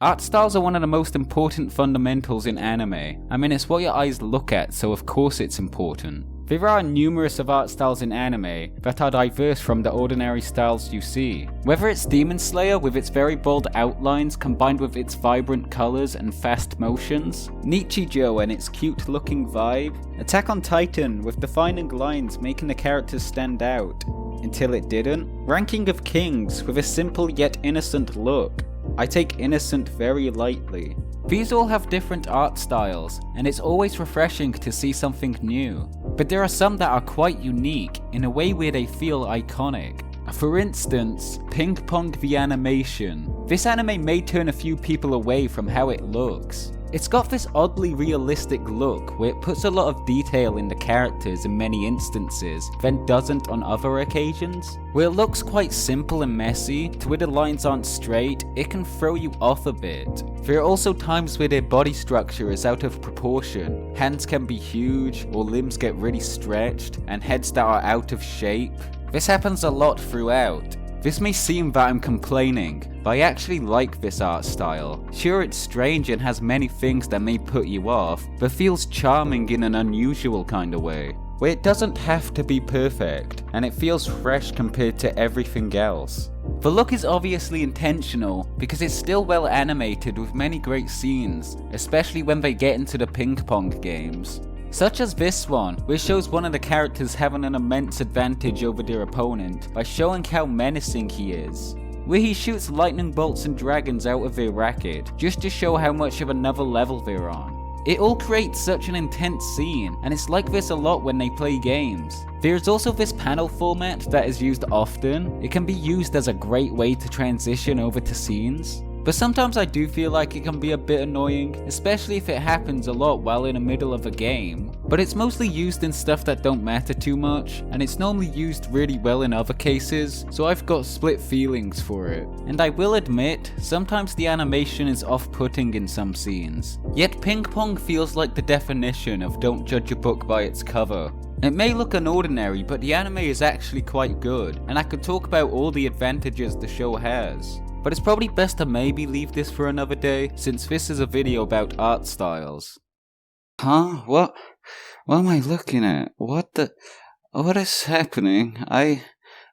Art styles are one of the most important fundamentals in anime. I mean, it's what your eyes look at, so of course it's important. There are numerous of art styles in anime that are diverse from the ordinary styles you see. Whether it's Demon Slayer with its very bold outlines combined with its vibrant colours and fast motions, Nichijou and its cute looking vibe, Attack on Titan with defining lines making the characters stand out, until it didn't, Ranking of Kings with a simple yet innocent look. I take innocent very lightly. These all have different art styles, and it's always refreshing to see something new. But there are some that are quite unique in a way where they feel iconic. For instance, Ping Pong the Animation. This anime may turn a few people away from how it looks. It's got this oddly realistic look where it puts a lot of detail in the characters in many instances, then doesn't on other occasions. Where it looks quite simple and messy, to where the lines aren't straight, it can throw you off a bit. There are also times where their body structure is out of proportion. Hands can be huge, or limbs get really stretched, and heads that are out of shape. This happens a lot throughout. This may seem that I'm complaining, but I actually like this art style. Sure, it's strange and has many things that may put you off, but feels charming in an unusual kind of way, where it doesn't have to be perfect, and it feels fresh compared to everything else. The look is obviously intentional, because it's still well animated with many great scenes, especially when they get into the ping pong games. Such as this one, which shows one of the characters having an immense advantage over their opponent by showing how menacing he is, where he shoots lightning bolts and dragons out of their racket just to show how much of another level they're on. It all creates such an intense scene, and it's like this a lot when they play games. There's also this panel format that is used often. It can be used as a great way to transition over to scenes. But sometimes I do feel like it can be a bit annoying, especially if it happens a lot while in the middle of a game. But it's mostly used in stuff that don't matter too much, and it's normally used really well in other cases, so I've got split feelings for it. And I will admit, sometimes the animation is off-putting in some scenes. Yet Ping Pong feels like the definition of don't judge a book by its cover. It may look unordinary, but the anime is actually quite good, and I could talk about all the advantages the show has. But it's probably best to maybe leave this for another day, since this is a video about art styles. Huh? What am I looking at? What is happening?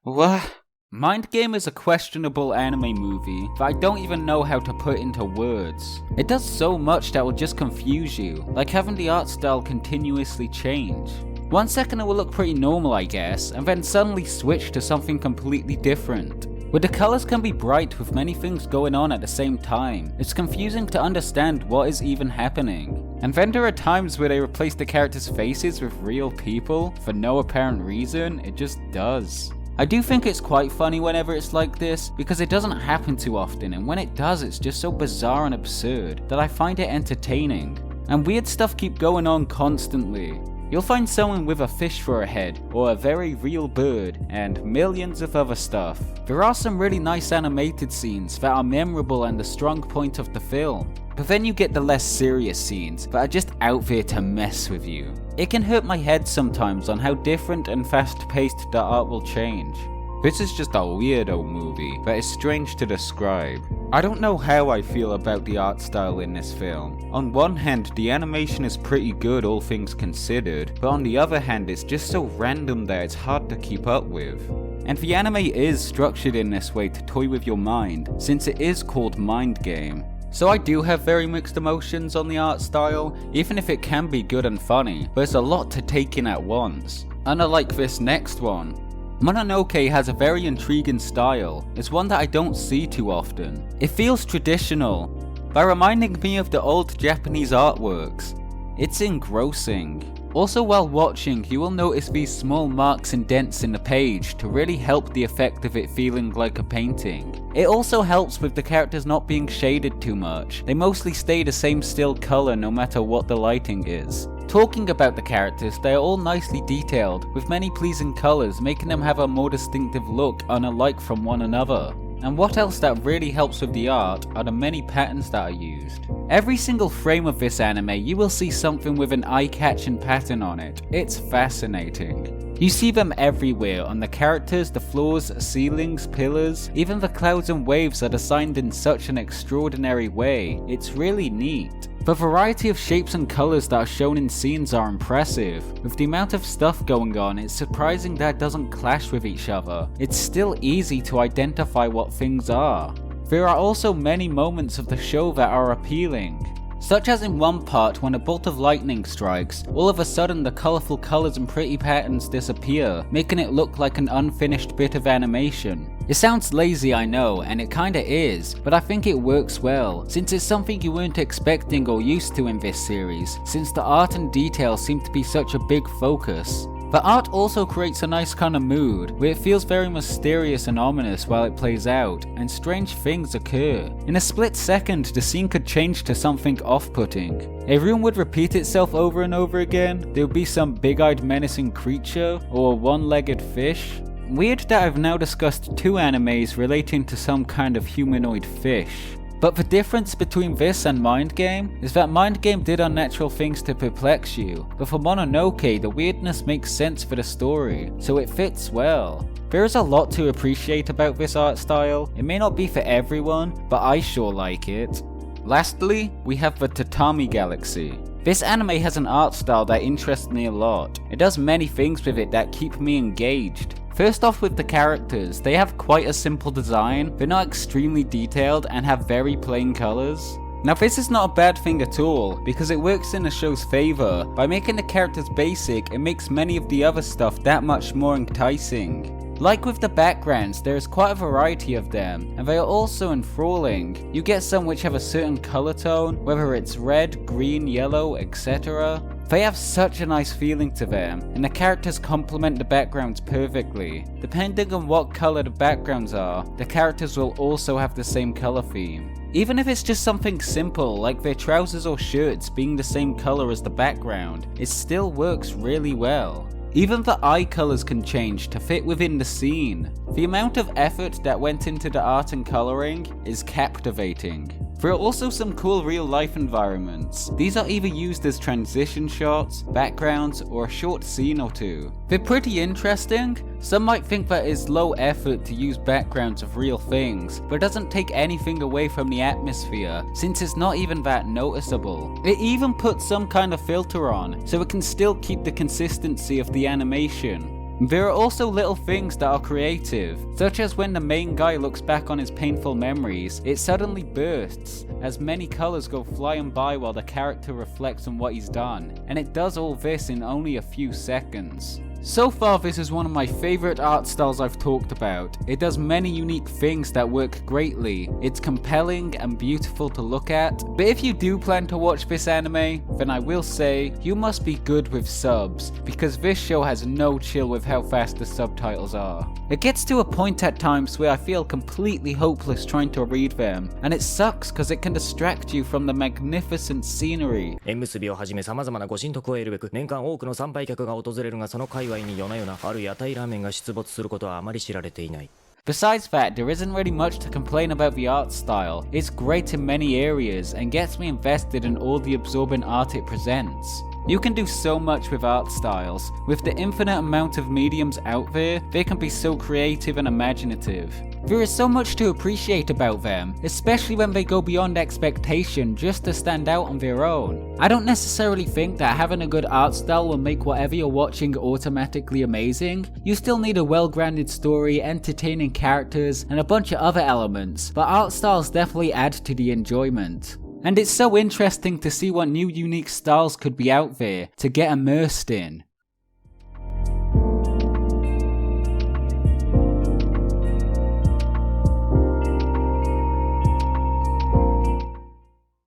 What? Mind Game is a questionable anime movie that I don't even know how to put into words. It does so much that will just confuse you, like having the art style continuously change. 1 second it will look pretty normal, I guess, and then suddenly switch to something completely different. Where the colours can be bright with many things going on at the same time, it's confusing to understand what is even happening. And then there are times where they replace the characters' faces with real people for no apparent reason. It just does. I do think it's quite funny whenever it's like this, because it doesn't happen too often, and when it does it's just so bizarre and absurd that I find it entertaining. And weird stuff keep going on constantly. You'll find someone with a fish for a head, or a very real bird, and millions of other stuff. There are some really nice animated scenes that are memorable and the strong point of the film. But then you get the less serious scenes that are just out there to mess with you. It can hurt my head sometimes on how different and fast-paced the art will change. This is just a weirdo movie that is strange to describe. I don't know how I feel about the art style in this film. On one hand, the animation is pretty good all things considered, but on the other hand it's just so random that it's hard to keep up with. And the anime is structured in this way to toy with your mind, since it is called Mind Game. So I do have very mixed emotions on the art style, even if it can be good and funny, but it's a lot to take in at once. Unlike this next one. Mononoke has a very intriguing style. It's one that I don't see too often. It feels traditional, by reminding me of the old Japanese artworks. It's engrossing. Also, while watching, you will notice these small marks and dents in the page to really help the effect of it feeling like a painting. It also helps with the characters not being shaded too much. They mostly stay the same still color no matter what the lighting is. Talking about the characters, they are all nicely detailed, with many pleasing colours making them have a more distinctive look unlike from one another. And what else that really helps with the art are the many patterns that are used. Every single frame of this anime you will see something with an eye-catching pattern on it. It's fascinating. You see them everywhere, on the characters, the floors, ceilings, pillars, even the clouds and waves are designed in such an extraordinary way. It's really neat. The variety of shapes and colours that are shown in scenes are impressive. With the amount of stuff going on, it's surprising that it doesn't clash with each other. It's still easy to identify what things are. There are also many moments of the show that are appealing. Such as in one part when a bolt of lightning strikes, all of a sudden the colourful colours and pretty patterns disappear, making it look like an unfinished bit of animation. It sounds lazy, I know, and it kinda is, but I think it works well, since it's something you weren't expecting or used to in this series, since the art and detail seem to be such a big focus. The art also creates a nice kind of mood, where it feels very mysterious and ominous while it plays out, and strange things occur. In a split second, the scene could change to something off-putting. A room would repeat itself over and over again, there would be some big-eyed menacing creature, or a one-legged fish. Weird that I've now discussed 2 animes relating to some kind of humanoid fish. But the difference between this and Mind Game is that Mind Game did unnatural things to perplex you, but for Mononoke the weirdness makes sense for the story, so it fits well. There is a lot to appreciate about this art style. It may not be for everyone, but I sure like it. Lastly, we have the Tatami Galaxy. This anime has an art style that interests me a lot. It does many things with it that keep me engaged. First off with the characters, they have quite a simple design, they're not extremely detailed and have very plain colours. Now this is not a bad thing at all, because it works in the show's favour. By making the characters basic, it makes many of the other stuff that much more enticing. Like with the backgrounds, there is quite a variety of them, and they are also enthralling. You get some which have a certain colour tone, whether it's red, green, yellow, etc. They have such a nice feeling to them, and the characters complement the backgrounds perfectly. Depending on what colour the backgrounds are, the characters will also have the same colour theme. Even if it's just something simple, like their trousers or shirts being the same colour as the background, it still works really well. Even the eye colours can change to fit within the scene. The amount of effort that went into the art and colouring is captivating. There are also some cool real life environments. These are either used as transition shots, backgrounds, or a short scene or two. They're pretty interesting. Some might think that it's low effort to use backgrounds of real things, but it doesn't take anything away from the atmosphere, since it's not even that noticeable. It even puts some kind of filter on, so it can still keep the consistency of the animation. There are also little things that are creative, such as when the main guy looks back on his painful memories, it suddenly bursts, as many colours go flying by while the character reflects on what he's done, and it does all this in only a few seconds. So far this is one of my favourite art styles I've talked about. It does many unique things that work greatly. It's compelling and beautiful to look at, but if you do plan to watch this anime, then I will say, you must be good with subs, because this show has no chill with how fast the subtitles are. It gets to a point at times where I feel completely hopeless trying to read them, and it sucks because it can distract you from the magnificent scenery. 縁結びをはじめ様々なご神徳を得るべく年間多くの参拝客が訪れるがその界隈に夜な夜なある屋台ラーメンが出没することはあまり知られていない。 Besides that, there isn't really much to complain about the art style. It's great in many areas and gets me invested in all the absorbent art it presents. You can do so much with art styles. With the infinite amount of mediums out there, they can be so creative and imaginative. There is so much to appreciate about them, especially when they go beyond expectation just to stand out on their own. I don't necessarily think that having a good art style will make whatever you're watching automatically amazing. You still need a well-grounded story, entertaining characters, and a bunch of other elements, but art styles definitely add to the enjoyment. And it's so interesting to see what new unique styles could be out there to get immersed in.